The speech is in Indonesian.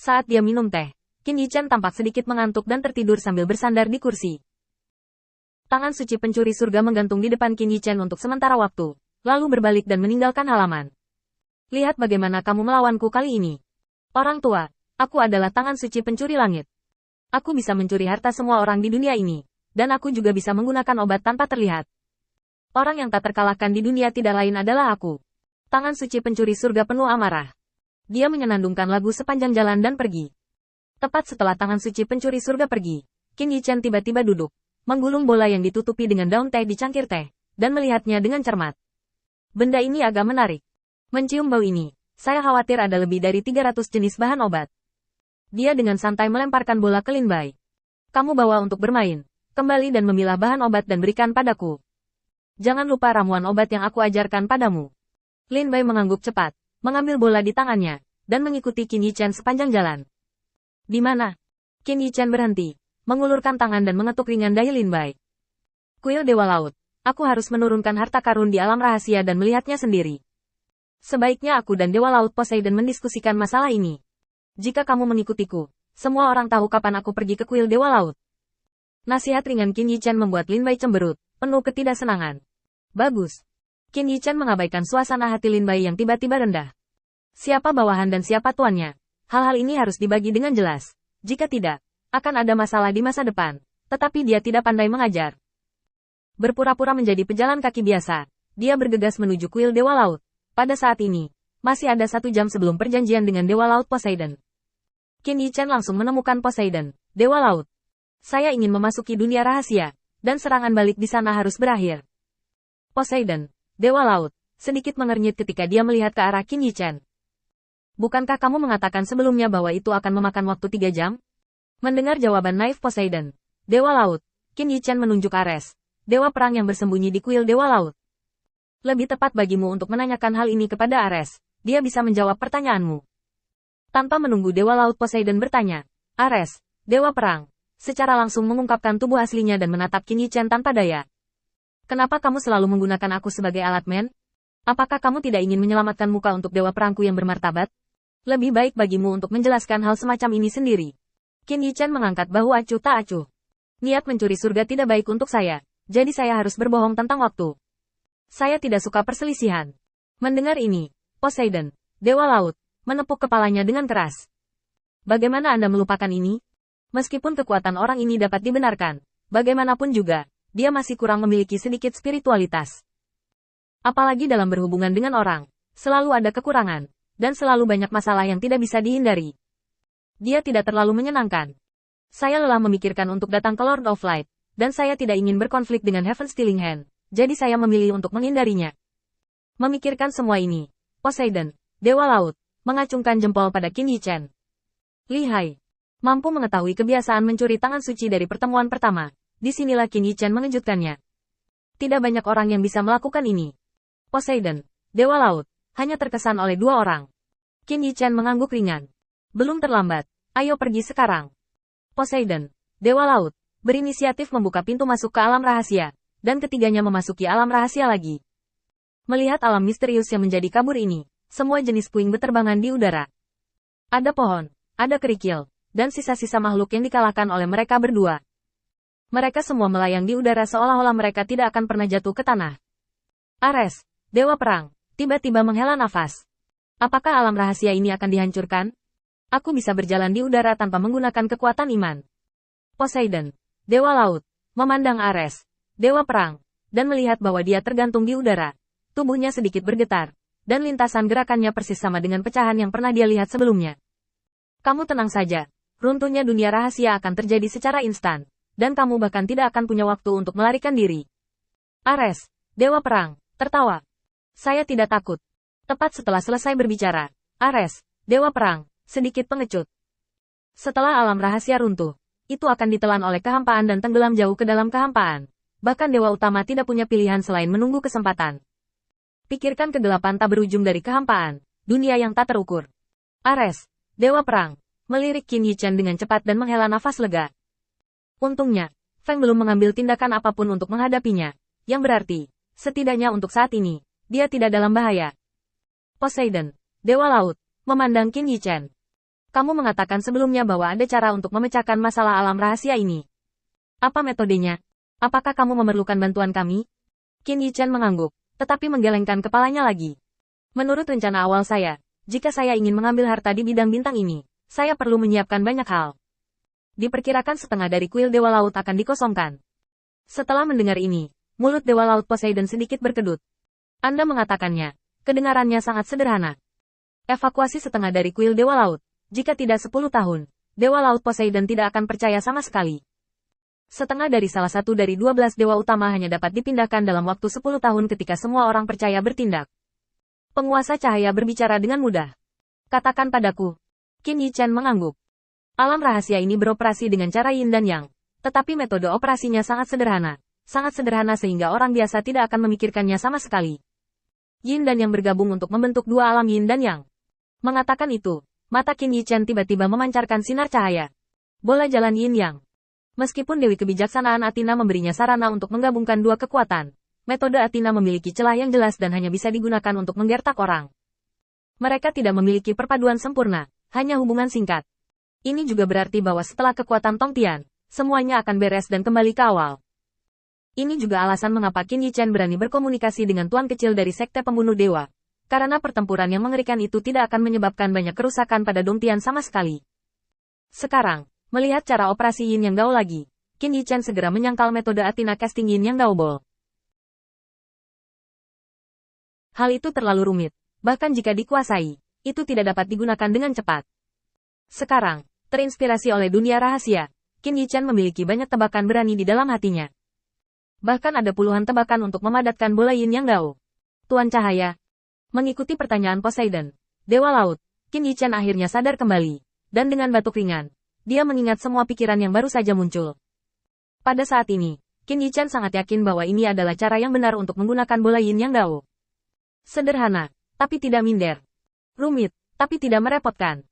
Saat dia minum teh, Qin Yichen tampak sedikit mengantuk dan tertidur sambil bersandar di kursi. Tangan suci pencuri surga menggantung di depan Qin Yichen untuk sementara waktu, lalu berbalik dan meninggalkan halaman. Lihat bagaimana kamu melawanku kali ini. Orang tua, aku adalah tangan suci pencuri langit. Aku bisa mencuri harta semua orang di dunia ini, dan aku juga bisa menggunakan obat tanpa terlihat. Orang yang tak terkalahkan di dunia tidak lain adalah aku. Tangan suci pencuri surga penuh amarah. Dia menyenandungkan lagu sepanjang jalan dan pergi. Tepat setelah tangan suci pencuri surga pergi, Qin Yichen tiba-tiba duduk, menggulung bola yang ditutupi dengan daun teh di cangkir teh, dan melihatnya dengan cermat. Benda ini agak menarik. Mencium bau ini, saya khawatir ada lebih dari 300 jenis bahan obat. Dia dengan santai melemparkan bola ke Lin Bai. Kamu bawa untuk bermain. Kembali dan memilah bahan obat dan berikan padaku. Jangan lupa ramuan obat yang aku ajarkan padamu. Lin Bai mengangguk cepat, mengambil bola di tangannya, dan mengikuti Qin Yichen sepanjang jalan. Di mana? Qin Yichen berhenti, mengulurkan tangan dan mengetuk ringan dahi Lin Bai. Kuil Dewa Laut, aku harus menurunkan harta karun di alam rahasia dan melihatnya sendiri. Sebaiknya aku dan Dewa Laut Poseidon mendiskusikan masalah ini. Jika kamu mengikutiku, semua orang tahu kapan aku pergi ke kuil Dewa Laut. Nasihat ringan Qin Yichen membuat Lin Bai cemberut, penuh ketidaksenangan. Bagus. Qin Yichen mengabaikan suasana hati Lin Bai yang tiba-tiba rendah. Siapa bawahan dan siapa tuannya? Hal-hal ini harus dibagi dengan jelas. Jika tidak, akan ada masalah di masa depan. Tetapi dia tidak pandai mengajar. Berpura-pura menjadi pejalan kaki biasa, dia bergegas menuju kuil Dewa Laut. Pada saat ini, masih ada 1 jam sebelum perjanjian dengan Dewa Laut Poseidon. Qin Yichen langsung menemukan Poseidon, Dewa Laut. Saya ingin memasuki dunia rahasia, dan serangan balik di sana harus berakhir. Poseidon, Dewa Laut, sedikit mengernyit ketika dia melihat ke arah Qin Yichen. Bukankah kamu mengatakan sebelumnya bahwa itu akan memakan waktu 3 jam? Mendengar jawaban naif Poseidon, Dewa Laut, Qin Yichen menunjuk Ares, Dewa Perang yang bersembunyi di kuil Dewa Laut. Lebih tepat bagimu untuk menanyakan hal ini kepada Ares, dia bisa menjawab pertanyaanmu. Tanpa menunggu Dewa Laut Poseidon bertanya, Ares, Dewa Perang, secara langsung mengungkapkan tubuh aslinya dan menatap Qin Yichen tanpa daya. Kenapa kamu selalu menggunakan aku sebagai alat men? Apakah kamu tidak ingin menyelamatkan muka untuk Dewa Perangku yang bermartabat? Lebih baik bagimu untuk menjelaskan hal semacam ini sendiri. Qin Yichen mengangkat bahu acuh tak acuh. Niat mencuri surga tidak baik untuk saya, jadi saya harus berbohong tentang waktu. Saya tidak suka perselisihan. Mendengar ini, Poseidon, Dewa Laut, menepuk kepalanya dengan keras. Bagaimana Anda melupakan ini? Meskipun kekuatan orang ini dapat dibenarkan, bagaimanapun juga, dia masih kurang memiliki sedikit spiritualitas. Apalagi dalam berhubungan dengan orang, selalu ada kekurangan, dan selalu banyak masalah yang tidak bisa dihindari. Dia tidak terlalu menyenangkan. Saya lelah memikirkan untuk datang ke Lord of Light, dan saya tidak ingin berkonflik dengan Heaven Stealing Hand. Jadi saya memilih untuk menghindarinya. Memikirkan semua ini, Poseidon, Dewa Laut, mengacungkan jempol pada Qin Yichen. Lihai. Mampu mengetahui kebiasaan mencuri tangan suci dari pertemuan pertama. Disinilah Qin Yichen mengejutkannya. Tidak banyak orang yang bisa melakukan ini. Poseidon, Dewa Laut, hanya terkesan oleh 2 orang. Qin Yichen mengangguk ringan. Belum terlambat, ayo pergi sekarang. Poseidon, Dewa Laut, berinisiatif membuka pintu masuk ke alam rahasia. Dan ketiganya memasuki alam rahasia lagi. Melihat alam misterius yang menjadi kabur ini, semua jenis puing beterbangan di udara. Ada pohon, ada kerikil, dan sisa-sisa makhluk yang dikalahkan oleh mereka berdua. Mereka semua melayang di udara seolah-olah mereka tidak akan pernah jatuh ke tanah. Ares, Dewa Perang, tiba-tiba menghela nafas. Apakah alam rahasia ini akan dihancurkan? Aku bisa berjalan di udara tanpa menggunakan kekuatan iman. Poseidon, Dewa Laut, memandang Ares, Dewa Perang, dan melihat bahwa dia tergantung di udara. Tubuhnya sedikit bergetar, dan lintasan gerakannya persis sama dengan pecahan yang pernah dia lihat sebelumnya. Kamu tenang saja, runtuhnya dunia rahasia akan terjadi secara instan, dan kamu bahkan tidak akan punya waktu untuk melarikan diri. Ares, Dewa Perang, tertawa. Saya tidak takut. Tepat setelah selesai berbicara, Ares, Dewa Perang, sedikit pengecut. Setelah alam rahasia runtuh, itu akan ditelan oleh kehampaan dan tenggelam jauh ke dalam kehampaan. Bahkan Dewa Utama tidak punya pilihan selain menunggu kesempatan. Pikirkan kegelapan tak berujung dari kehampaan, dunia yang tak terukur. Ares, Dewa Perang, melirik Qin Yichen dengan cepat dan menghela nafas lega. Untungnya, Feng belum mengambil tindakan apapun untuk menghadapinya, yang berarti, setidaknya untuk saat ini, dia tidak dalam bahaya. Poseidon, Dewa Laut, memandang Qin Yichen. Kamu mengatakan sebelumnya bahwa ada cara untuk memecahkan masalah alam rahasia ini. Apa metodenya? Apakah kamu memerlukan bantuan kami? Qin Yichen mengangguk, tetapi menggelengkan kepalanya lagi. Menurut rencana awal saya, jika saya ingin mengambil harta di bidang bintang ini, saya perlu menyiapkan banyak hal. Diperkirakan setengah dari kuil Dewa Laut akan dikosongkan. Setelah mendengar ini, mulut Dewa Laut Poseidon sedikit berkedut. Anda mengatakannya, kedengarannya sangat sederhana. Evakuasi setengah dari kuil Dewa Laut. Jika tidak 10 tahun, Dewa Laut Poseidon tidak akan percaya sama sekali. Setengah dari salah satu dari 12 dewa utama hanya dapat dipindahkan dalam waktu 10 tahun ketika semua orang percaya bertindak. Penguasa cahaya berbicara dengan mudah. Katakan padaku. Qin Yichen mengangguk. Alam rahasia ini beroperasi dengan cara yin dan yang, tetapi metode operasinya sangat sederhana sehingga orang biasa tidak akan memikirkannya sama sekali. Yin dan yang bergabung untuk membentuk dua alam yin dan yang. Mengatakan itu, mata Qin Yichen tiba-tiba memancarkan sinar cahaya. Bola jalan yin yang. Meskipun Dewi Kebijaksanaan Athena memberinya sarana untuk menggabungkan dua kekuatan, metode Athena memiliki celah yang jelas dan hanya bisa digunakan untuk menggertak orang. Mereka tidak memiliki perpaduan sempurna, hanya hubungan singkat. Ini juga berarti bahwa setelah kekuatan Tongtian, semuanya akan beres dan kembali ke awal. Ini juga alasan mengapa Qin Yichen berani berkomunikasi dengan tuan kecil dari Sekte Pembunuh Dewa. Karena pertempuran yang mengerikan itu tidak akan menyebabkan banyak kerusakan pada Dongtian sama sekali. Sekarang, melihat cara operasi Yin Yang Dao lagi, Qin Yichen segera menyangkal metode Athena Casting Yin Yang Dao Ball. Hal itu terlalu rumit, bahkan jika dikuasai, itu tidak dapat digunakan dengan cepat. Sekarang, terinspirasi oleh dunia rahasia, Qin Yichen memiliki banyak tebakan berani di dalam hatinya. Bahkan ada puluhan tebakan untuk memadatkan bola Yin Yang Dao. Tuan Cahaya. Mengikuti pertanyaan Poseidon, Dewa Laut, Qin Yichen akhirnya sadar kembali. Dan dengan batuk ringan, dia mengingat semua pikiran yang baru saja muncul. Pada saat ini, Qin Yichen sangat yakin bahwa ini adalah cara yang benar untuk menggunakan bola Yin Yang Dao. Sederhana, tapi tidak minder. Rumit, tapi tidak merepotkan.